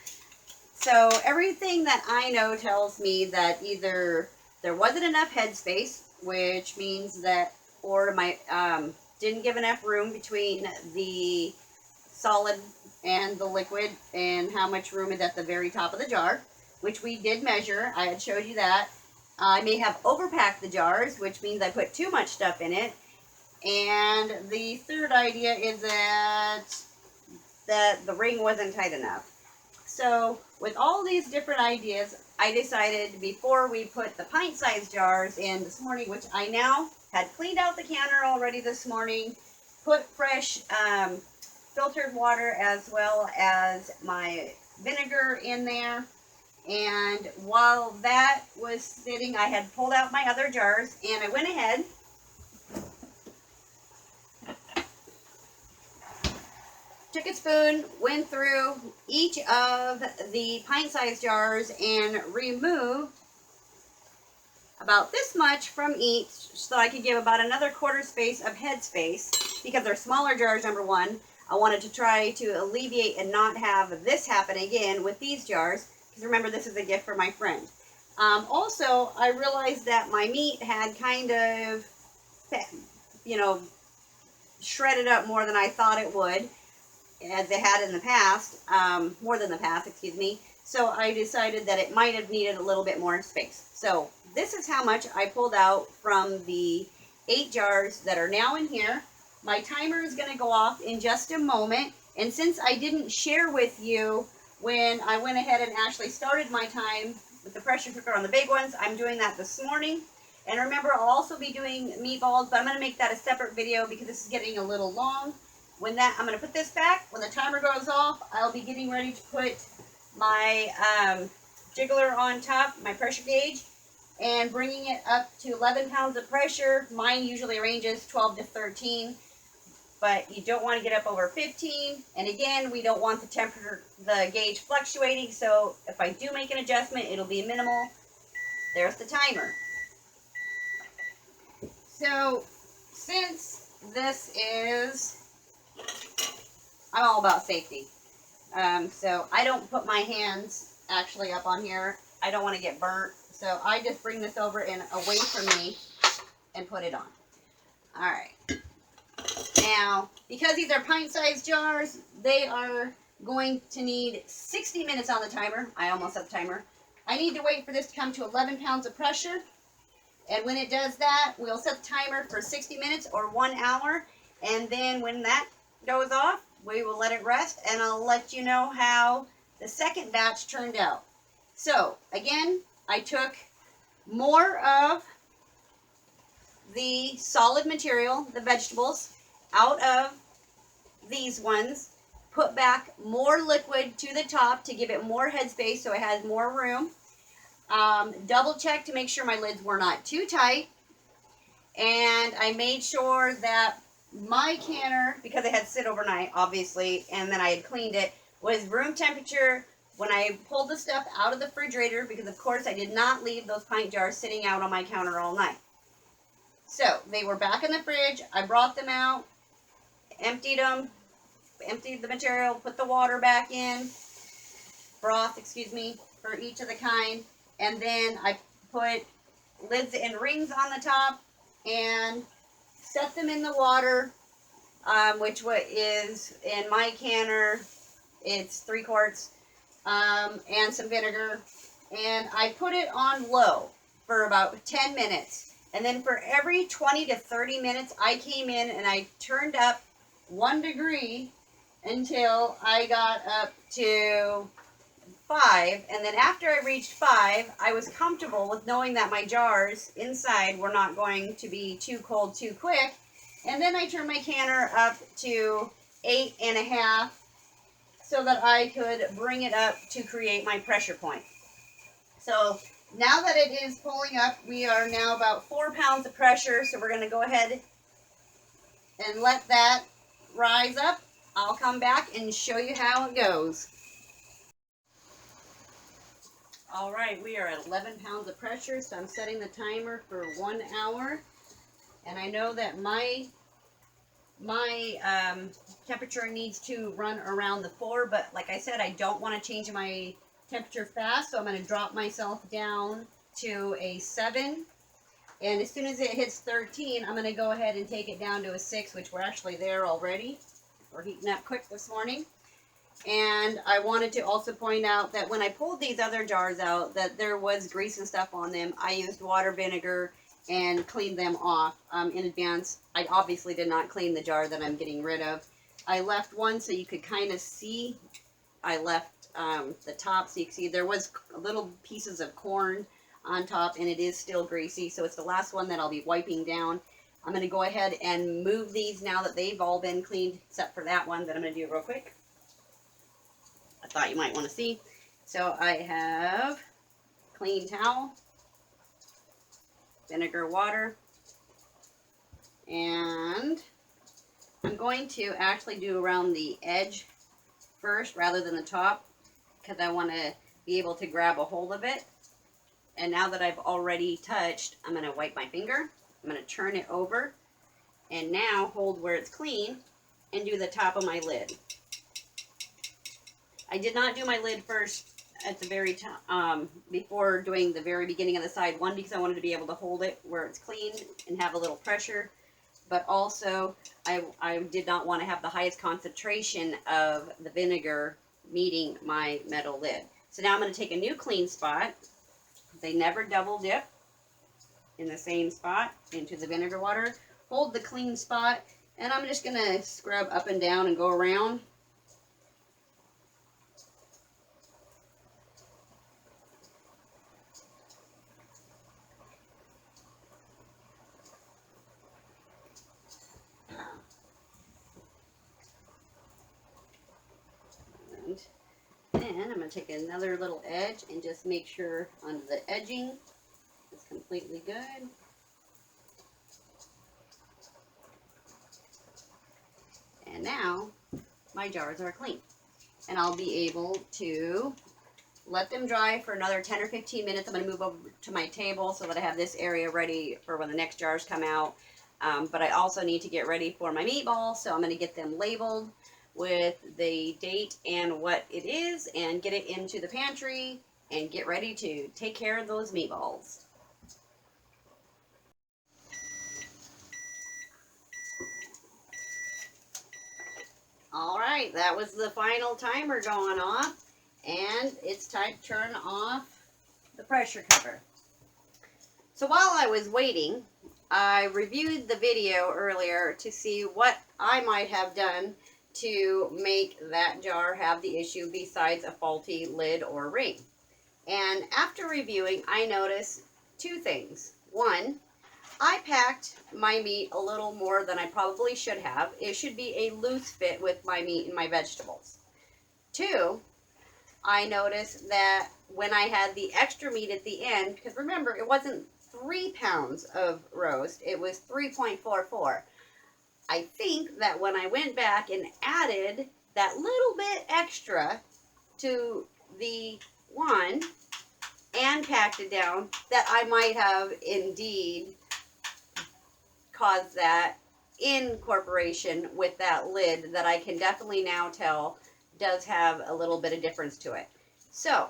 So everything that I know tells me that either there wasn't enough headspace, which means that, or my didn't give enough room between the solid and the liquid, and how much room is at the very top of the jar, which we did measure. I had showed you that. I may have overpacked the jars, which means I put too much stuff in it. And the third idea is that the ring wasn't tight enough. So with all these different ideas, I decided before we put the pint-sized jars in this morning, which I now had cleaned out the canner already this morning, put fresh filtered water as well as my vinegar in there. And while that was sitting, I had pulled out my other jars, and I went ahead took a spoon, went through each of the pint-sized jars and removed about this much from each so I could give about another quarter space of head space because they're smaller jars, number one. I wanted to try to alleviate and not have this happen again with these jars because remember, this is a gift for my friend. Also, I realized that my meat had kind of, shredded up more than I thought it would, as they had in the past, more than the past, excuse me. So I decided that it might have needed a little bit more space. So this is how much I pulled out from the 8 jars that are now in here. My timer is going to go off in just a moment. And since I didn't share with you when I went ahead and actually started my time with the pressure cooker on the big ones, I'm doing that this morning. And remember, I'll also be doing meatballs, but I'm going to make that a separate video because this is getting a little long. I'm going to put this back. When the timer goes off, I'll be getting ready to put my jiggler on top, my pressure gauge, and bringing it up to 11 pounds of pressure. Mine usually ranges 12 to 13, but you don't want to get up over 15. And again, we don't want the temperature, the gauge fluctuating, so if I do make an adjustment, it'll be minimal. There's the timer. So, since this is, I'm all about safety. So I don't put my hands actually up on here. I don't want to get burnt. So I just bring this over and away from me and put it on. All right. Now, because these are pint-sized jars, they are going to need 60 minutes on the timer. I almost set the timer. I need to wait for this to come to 11 pounds of pressure. And when it does that, we'll set the timer for 60 minutes or 1 hour. And then when that goes off, we will let it rest, and I'll let you know how the second batch turned out. So, again, I took more of the solid material, the vegetables, out of these ones, put back more liquid to the top to give it more headspace so it has more room. Double check to make sure my lids were not too tight, and I made sure that my canner, because it had sit overnight, obviously, and then I had cleaned it, was room temperature when I pulled the stuff out of the refrigerator, because of course I did not leave those pint jars sitting out on my counter all night. So they were back in the fridge. I brought them out, emptied them, emptied the material, put the water back in, broth, excuse me, for each of the kind, and then I put lids and rings on the top and set them in the water, which is in my canner, it's 3 quarts, and some vinegar, and I put it on low for about 10 minutes, and then for every 20 to 30 minutes, I came in and I turned up 1 degree until I got up to 5, and then after I reached 5, I was comfortable with knowing that my jars inside were not going to be too cold too quick, and then I turned my canner up to 8.5 so that I could bring it up to create my pressure point. So now that it is pulling up, we are now about 4 pounds of pressure, so we're going to go ahead and let that rise up. I'll come back and show you how it goes. All right, we are at 11 pounds of pressure, so I'm setting the timer for 1 hour. And I know that my temperature needs to run around the 4, but like I said, I don't want to change my temperature fast, so I'm going to drop myself down to a 7. And as soon as it hits 13, I'm going to go ahead and take it down to a 6, which we're actually there already. We're heating up quick this morning. And I wanted to also point out that when I pulled these other jars out, that there was grease and stuff on them. I used water, vinegar, and cleaned them off in advance. I obviously did not clean the jar that I'm getting rid of. I left one so you could kind of see. I left the top so you can see there was little pieces of corn on top, and it is still greasy. So it's the last one that I'll be wiping down. I'm going to go ahead and move these now that they've all been cleaned, except for that one that I'm going to do real quick. I thought you might want to see. So I have clean towel, vinegar water, and I'm going to actually do around the edge first rather than the top because I want to be able to grab a hold of it. And now that I've already touched, I'm going to wipe my finger. I'm going to turn it over and now hold where it's clean and do the top of my lid. I did not do my lid first at the very top, before doing the very beginning of the side. One, because I wanted to be able to hold it where it's clean and have a little pressure. But also, I did not want to have the highest concentration of the vinegar meeting my metal lid. So now I'm going to take a new clean spot. They never double dip in the same spot into the vinegar water. Hold the clean spot, and I'm just going to scrub up and down and go around. And then I'm going to take another little edge and just make sure on the edging is completely good. And now my jars are clean. And I'll be able to let them dry for another 10 or 15 minutes. I'm going to move over to my table so that I have this area ready for when the next jars come out. But I also need to get ready for my meatballs, so I'm going to get them labeled with the date and what it is and get it into the pantry and get ready to take care of those meatballs. All right, that was the final timer going off, and it's time to turn off the pressure cooker. So while I was waiting, I reviewed the video earlier to see what I might have done to make that jar have the issue besides a faulty lid or ring. And after reviewing, I noticed two things. One, I packed my meat a little more than I probably should have. It should be a loose fit with my meat and my vegetables. Two, I noticed that when I had the extra meat at the end, because remember, it wasn't 3 pounds of roast, it was 3.44. I think that when I went back and added that little bit extra to the one and packed it down, that I might have indeed caused that incorporation with that lid that I can definitely now tell does have a little bit of difference to it. So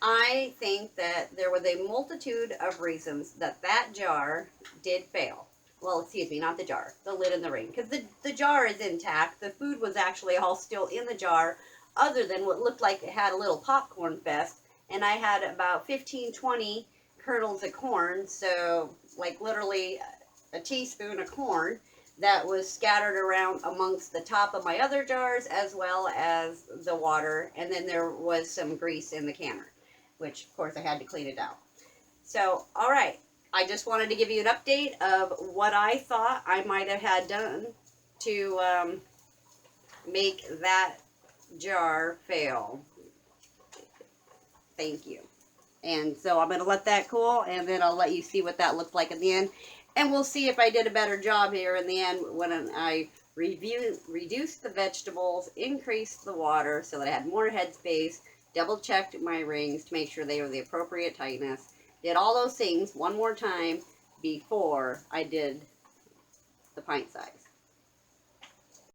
I think that there was a multitude of reasons that that jar did fail. Well, excuse me, not the jar, the lid and the ring. Because the jar is intact. The food was actually all still in the jar, other than what looked like it had a little popcorn fest. And I had about 15, 20 kernels of corn, so like literally a teaspoon of corn that was scattered around amongst the top of my other jars as well as the water. And then there was some grease in the canner, which of course I had to clean it out. So, all right. I just wanted to give you an update of what I thought I might have had done to make that jar fail. Thank you. And so I'm going to let that cool, and then I'll let you see what that looked like in the end. And we'll see if I did a better job here in the end when I reduced the vegetables, increased the water so that I had more headspace, double checked my rings to make sure they were the appropriate tightness. Did all those things one more time before I did the pint size.